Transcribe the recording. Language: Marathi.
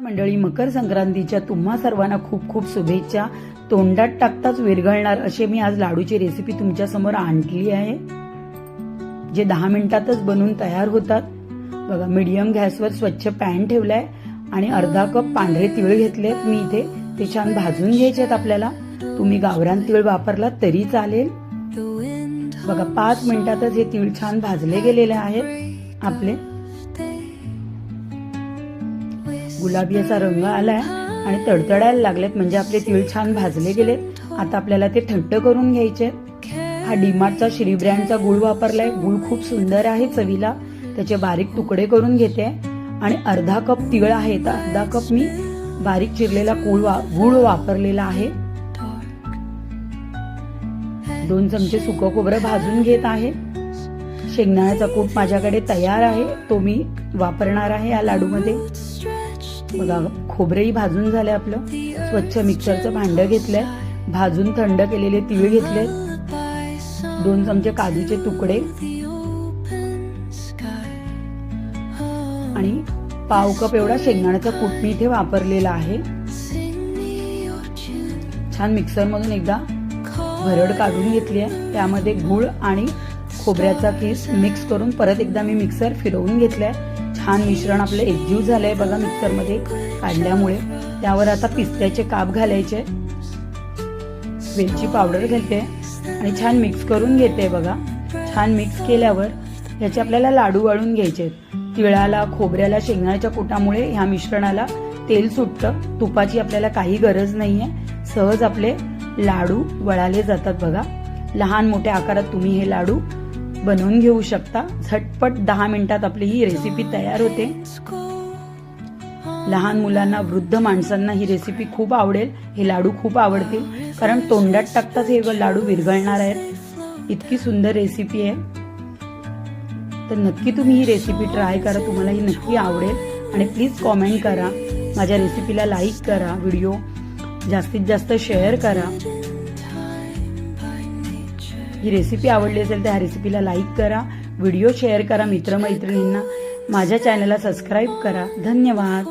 मंडळी, मकर संक्रांतीच्या तुम्हा सर्वांना खूप खूप शुभेच्छा। तोंडात टाकताच विरघळणार असे मी आज लाडूची रेसिपी तुमच्या समोर आणली आहे, जे 10 मिनिटातच बनवून तयार होतात। बघा, मीडियम गॅसवर स्वच्छ पॅन ठेवलाय आणि अर्धा कप पांढरे तीळ घेतलेत मी इथे। ते छान भाजून घ्यायचे आहेत आपल्याला। तुम्ही गावरान तीळ वापरला तरी चालेल। बघा, 5 मिनिटातच हे तीळ छान भाजले गेलेले आहेत आपले। गुलाबी असा रंग आलाय आणि तडतडायला लागलेत, म्हणजे आपले तीळ छान भाजले गेलेत। आता आपल्याला ते थंड करून घ्यायचे। हा डीमार्टचा श्री ब्रँडचा गूळ वापरलाय। गूळ खूप सुंदर आहे चवीला। त्याचे बारीक तुकडे करून घेते आणि अर्धा कप तीळ आहे, तर अर्धा कप मी बारीक चिरलेला गूळ वापरलेला आहे। 2 चमचे सुकं खोबरं भाजून घेत आहे। शेंगदाण्याचा कूट माझ्याकडे तयार आहे, तो मी वापरणार आहे या लाडूमध्ये। बघा, खोबरेही भाजून झाले आपलं। स्वच्छ मिक्सरचं भांडं घेतलंय, भाजून थंड केलेले तीळ घेतले, 2 चमचे काजूचे तुकडे आणि पाव कप एवढा शेंगदाण्याचा कूट मी इथे वापरलेला आहे। छान मिक्सर मधून एकदा भरड काढून घेतली आहे। त्यामध्ये गूळ आणि खोबऱ्याचा किस मिक्स करून परत एकदा मी मिक्सर फिरवून घेतलाय। छान मिश्रण आपलं एकजीव झालंय बघा मिक्सर मध्ये काढल्यामुळे। त्यावर आता पिस्त्याचे काप घालायचे, वेलची पावडर घालते आणि छान मिक्स करून घेते। बघा, छान मिक्स केल्यावर याचे आपल्याला लाडू वळून घ्यायचे। तिळाला, खोबऱ्याला, शेंगदाण्याच्या कुटामुळे ह्या मिश्रणाला तेल सुटतं। तुपाची आपल्याला काही गरज नाहीये, सहज आपले लाडू वळाले जातात। बघा, लहान मोठ्या आकारात तुम्ही हे लाडू बनवून घेऊ शकता। झटपट 10 मिनिटात आपली ही रेसिपी तयार होते। लहान मुलांना, वृद्ध माणसांना ही रेसिपी खूप आवडेल। हे लाडू खूप आवडतील, कारण तोंडात टाकताच हे लाडू विरघळणार आहेत। इतकी सुंदर रेसिपी आहे, तर नक्की तुम्ही ही रेसिपी ट्राय करा। तुम्हाला ही नक्की आवडेल आणि प्लीज कॉमेंट करा, माझ्या रेसिपीला लाईक करा, व्हिडिओ जास्तीत जास्त शेअर करा। ही रेसिपी आवडली असेल तर ह्या रेसिपीला लाईक करा, व्हिडिओ शेअर करा मित्रमैत्रिणींना, माझ्या चॅनलला सबस्क्राईब करा। धन्यवाद।